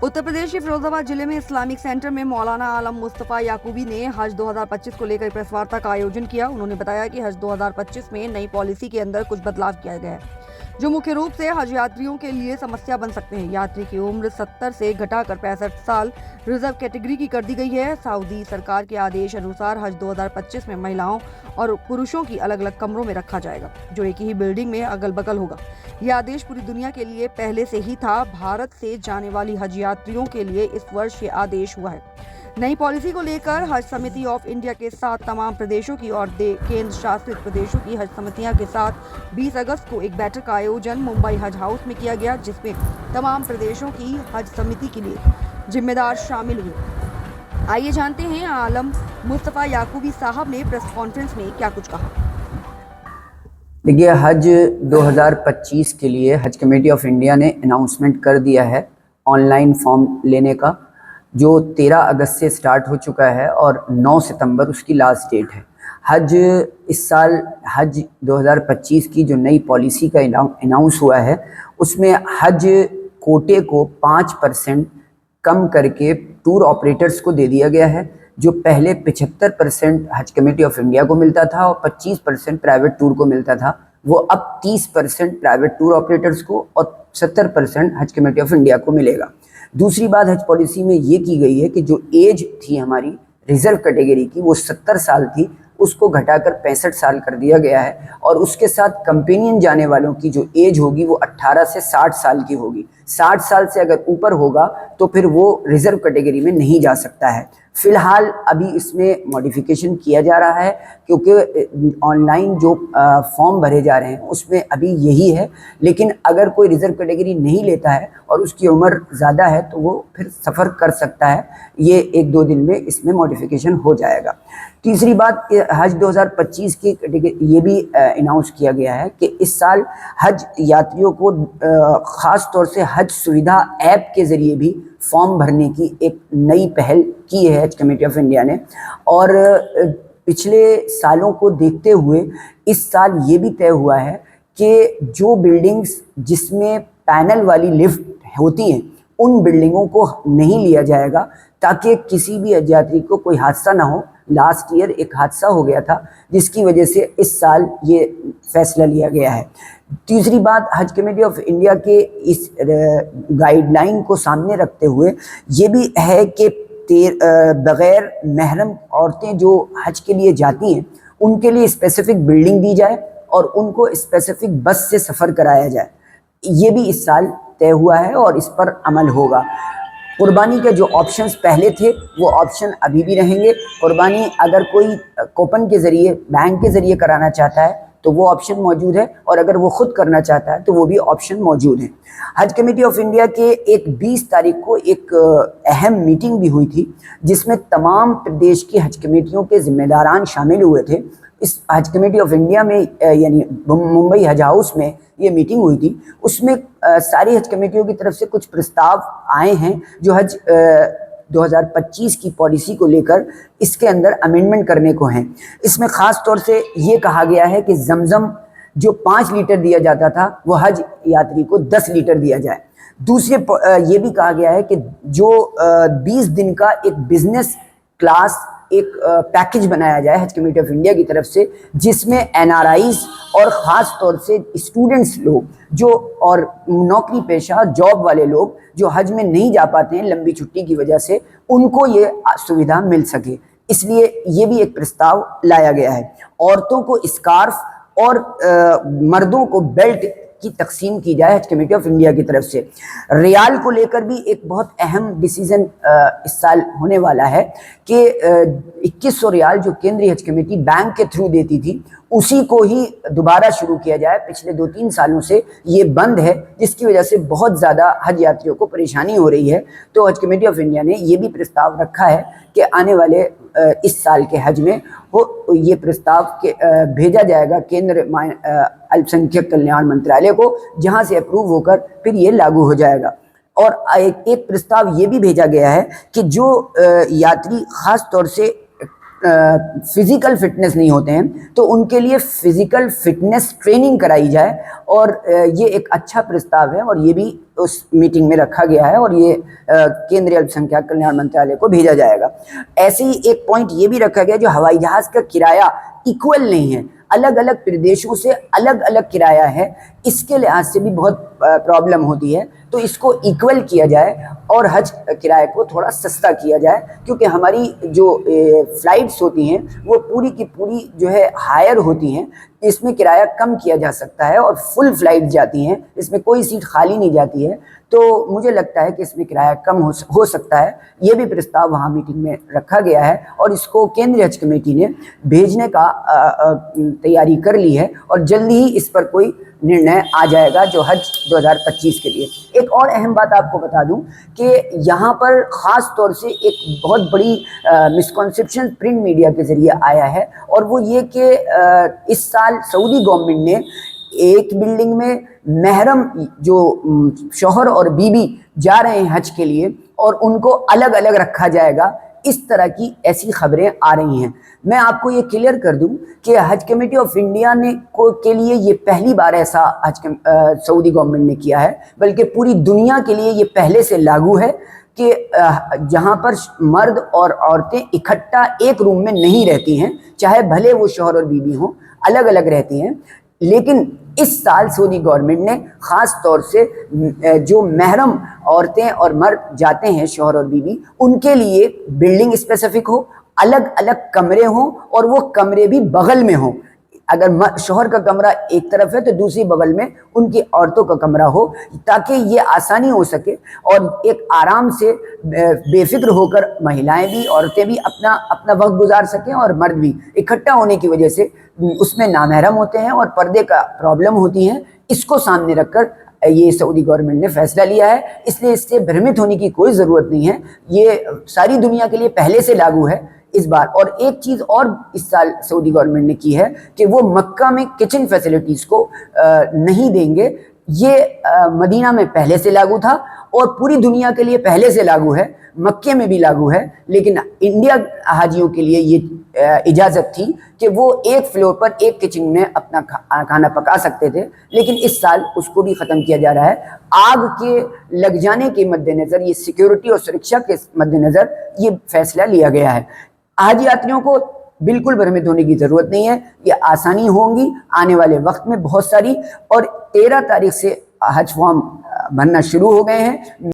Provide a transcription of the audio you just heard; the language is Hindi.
उत्तर प्रदेश के फिरोजाबाद जिले में इस्लामिक सेंटर में मौलाना आलम मुस्तफ़ा याकूबी ने हज 2025 को लेकर प्रेस वार्ता का आयोजन किया। उन्होंने बताया कि हज 2025 में नई पॉलिसी के अंदर कुछ बदलाव किया गया है जो मुख्य रूप से हज यात्रियों के लिए समस्या बन सकते हैं। यात्री की उम्र 70 से घटाकर 65 साल रिजर्व कैटेगरी की कर दी गई है। सऊदी सरकार के आदेश अनुसार हज 2025 में महिलाओं और पुरुषों की अलग अलग कमरों में रखा जाएगा जो एक ही बिल्डिंग में अगल बगल होगा। यह आदेश पूरी दुनिया के लिए पहले से ही था। भारत से जाने वाली हज यात्रियों के लिए इस वर्ष ये आदेश हुआ है। नई पॉलिसी को लेकर हज समिति ऑफ इंडिया के साथ तमाम प्रदेशों की और केंद्र शासित प्रदेशों की हज समितियां के साथ 20 अगस्त को एक बैठक का आयोजन मुंबई हज हाउस में किया गया, जिसमें तमाम प्रदेशों की हज समिति के लिए जिम्मेदार शामिल हुए। आइए जानते हैं आलम मुस्तफ़ा याकूबी साहब ने प्रेस कॉन्फ्रेंस में क्या कुछ कहा। देखिए, हज 2025 के लिए हज कमेटी ऑफ इंडिया ने अनाउंसमेंट कर दिया है ऑनलाइन फॉर्म लेने का, जो 13 अगस्त से स्टार्ट हो चुका है और 9 सितंबर उसकी लास्ट डेट है। हज इस साल हज 2025 की जो नई पॉलिसी का अनाउंस हुआ है उसमें हज कोटे को 5% कम करके टूर ऑपरेटर्स को दे दिया गया है। जो पहले 75% हज कमेटी ऑफ इंडिया को मिलता था और 25% प्राइवेट टूर को मिलता था, वो अब 30% प्राइवेट टूर ऑपरेटर्स को और 70% हज कमेटी ऑफ इंडिया को मिलेगा। दूसरी बात हज पॉलिसी में ये की गई है कि जो एज थी हमारी रिजर्व कैटेगरी की वो 70 साल थी, उसको घटाकर 65 साल कर दिया गया है और उसके साथ कंपेनियन जाने वालों की जो एज होगी वो 18 से 60 साल की होगी। 60 साल से अगर ऊपर होगा तो फिर वो रिजर्व कैटेगरी में नहीं जा सकता है। फिलहाल अभी इसमें मॉडिफिकेशन किया जा रहा है क्योंकि ऑनलाइन जो फॉर्म भरे जा रहे हैं उसमें अभी यही है, लेकिन अगर कोई रिजर्व कैटेगरी नहीं लेता है और उसकी उम्र ज़्यादा है तो वो फिर सफ़र कर सकता है। ये 1-2 दिन में इसमें मॉडिफिकेशन हो जाएगा। तीसरी बात, हज 2025 की ये भी अनाउंस किया गया है कि इस साल हज यात्रियों को ख़ास तौर से हज सुविधा ऐप के ज़रिए भी फॉर्म भरने की एक नई पहल की है हज कमेटी ऑफ इंडिया ने। और पिछले सालों को देखते हुए इस साल ये भी तय हुआ है कि जो बिल्डिंग्स जिसमें पैनल वाली लिफ्ट होती हैं उन बिल्डिंगों को नहीं लिया जाएगा ताकि किसी भी हज यात्री को कोई हादसा ना हो। लास्ट ईयर एक हादसा हो गया था जिसकी वजह से इस साल ये फैसला लिया गया है। तीसरी बात, हज कमेटी ऑफ इंडिया के इस गाइडलाइन को सामने रखते हुए ये भी है कि बग़ैर महरम औरतें जो हज के लिए जाती हैं उनके लिए स्पेसिफिक बिल्डिंग दी जाए और उनको स्पेसिफिक बस से सफ़र कराया जाए। ये भी इस साल तय हुआ है और इस पर अमल होगा। कुर्बानी के जो ऑप्शंस पहले थे वो ऑप्शन अभी भी रहेंगे। कुर्बानी अगर कोई कूपन के ज़रिए, बैंक के ज़रिए कराना चाहता है तो वो ऑप्शन मौजूद है और अगर वो ख़ुद करना चाहता है तो वो भी ऑप्शन मौजूद है। हज कमेटी ऑफ इंडिया के एक 20 तारीख को एक अहम मीटिंग भी हुई थी जिसमें तमाम प्रदेश की हज कमेटियों के ज़िम्मेदारान शामिल हुए थे। इस हज कमेटी ऑफ इंडिया में यानी मुंबई हज हाउस में ये मीटिंग हुई थी। उसमें सारी हज कमेटियों की तरफ से कुछ प्रस्ताव आए हैं जो हज 2025 की पॉलिसी को लेकर इसके अंदर अमेंडमेंट करने को हैं। इसमें ख़ास तौर से ये कहा गया है कि जमजम जो 5 लीटर दिया जाता था वो हज यात्री को 10 लीटर दिया जाए। दूसरे ये भी कहा गया है कि जो 20 दिन का एक बिजनेस क्लास एक पैकेज बनाया जाए हज कमेटी ऑफ इंडिया की तरफ से, जिसमें एनआरआईज और ख़ास तौर से स्टूडेंट्स लोग जो और नौकरी पेशा जॉब वाले लोग जो हज में नहीं जा पाते हैं लंबी छुट्टी की वजह से, उनको ये सुविधा मिल सके। इसलिए ये भी एक प्रस्ताव लाया गया है। औरतों को स्कार्फ और मर्दों को बेल्ट की तकसीम की जाए हज कमेटी ऑफ इंडिया की तरफ से। रियाल को लेकर भी एक बहुत अहम डिसीजन इस साल होने वाला है कि 2100 रियाल जो केंद्रीय हज कमेटी बैंक के थ्रू देती थी उसी को ही दोबारा शुरू किया जाए। पिछले 2-3 सालों से ये बंद है जिसकी वजह से बहुत ज़्यादा हज यात्रियों को परेशानी हो रही है। तो हज कमेटी ऑफ इंडिया ने ये भी प्रस्ताव रखा है कि आने वाले इस साल के हज में वो ये प्रस्ताव के भेजा जाएगा केंद्र अल्पसंख्यक कल्याण मंत्रालय को, जहां से अप्रूव होकर फिर ये लागू हो जाएगा। और एक प्रस्ताव ये भी भेजा गया है कि जो यात्री ख़ास तौर से फिजिकल फिटनेस नहीं होते हैं तो उनके लिए फिजिकल फिटनेस ट्रेनिंग कराई जाए। और ये एक अच्छा प्रस्ताव है और ये भी उस मीटिंग में रखा गया है और ये केंद्रीय अल्पसंख्यक कल्याण मंत्रालय को भेजा जाएगा। ऐसे ही एक पॉइंट ये भी रखा गया, जो हवाई जहाज का किराया इक्वल नहीं है, अलग अलग प्रदेशों से अलग अलग किराया है, इसके लिहाज से भी बहुत प्रॉब्लम होती है। तो इसको इक्वल किया जाए और हज किराए को थोड़ा सस्ता किया जाए, क्योंकि हमारी जो फ्लाइट्स होती हैं वो पूरी की पूरी जो है हायर होती हैं। इसमें किराया कम किया जा सकता है और फुल फ्लाइट जाती हैं, इसमें कोई सीट खाली नहीं जाती है। तो मुझे लगता है कि इसमें किराया कम हो सकता है। ये भी प्रस्ताव वहाँ मीटिंग में रखा गया है और इसको केंद्रीय हज कमेटी ने भेजने का तैयारी कर ली है और जल्दी ही इस पर कोई निर्णय आ जाएगा जो हज 2025 के लिए। एक और अहम बात आपको बता दूं कि यहाँ पर ख़ास तौर से एक बहुत बड़ी मिसकॉन्सेप्शन प्रिंट मीडिया के ज़रिए आया है, और वो ये कि इस साल सऊदी गवर्नमेंट ने एक बिल्डिंग में महरम जो शौहर और बीवी जा रहे हैं हज के लिए और उनको अलग अलग रखा जाएगा, इस तरह की ऐसी खबरें आ रही हैं। मैं आपको ये क्लियर कर दूं कि हज कमेटी ऑफ इंडिया ने के लिए ये पहली बार ऐसा सऊदी गवर्नमेंट ने किया है, बल्कि पूरी दुनिया के लिए ये पहले से लागू है कि जहाँ पर मर्द और औरतें इकट्ठा एक रूम में नहीं रहती हैं, चाहे भले वो शौहर और बीवी हों, अलग अलग रहती हैं। लेकिन इस साल सऊदी गवर्नमेंट ने ख़ास तौर से जो महरम औरतें और मर्द जाते हैं शौहर और बीवी, उनके लिए बिल्डिंग स्पेसिफिक हो, अलग अलग कमरे हों और वो कमरे भी बगल में हों। अगर शौहर का कमरा एक तरफ है तो दूसरी बगल में उनकी औरतों का कमरा हो, ताकि ये आसानी हो सके और एक आराम से बेफिक्र होकर महिलाएं भी औरतें भी अपना अपना वक्त गुजार सकें और मर्द भी। इकट्ठा होने की वजह से उसमें नामहरम होते हैं और पर्दे का प्रॉब्लम होती है। इसको सामने रखकर ये सऊदी गवर्नमेंट ने फैसला लिया है, इसलिए इससे भ्रमित होने की कोई ज़रूरत नहीं है। ये सारी दुनिया के लिए पहले से लागू है इस बार। और एक चीज़ और इस साल सऊदी गवर्नमेंट ने की है कि वो मक्का में किचन फैसिलिटीज़ को नहीं देंगे। ये मदीना में पहले से लागू था और पूरी दुनिया के लिए पहले से लागू है, मक्के में भी लागू है, लेकिन इंडिया हाजियों के लिए ये इजाज़त थी कि वो एक फ्लोर पर एक किचन में अपना खाना पका सकते थे, लेकिन इस साल उसको भी ख़त्म किया जा रहा है। आग के लग जाने के मद्देनज़र, ये सिक्योरिटी और सुरक्षा के मद्देनज़र ये फैसला लिया गया है। हज यात्रियों को बिल्कुल भ्रमित होने की ज़रूरत नहीं है, ये आसानी होंगी आने वाले वक्त में बहुत सारी। और 13 तारीख से हज फॉर्म भरना शुरू हो गए हैं।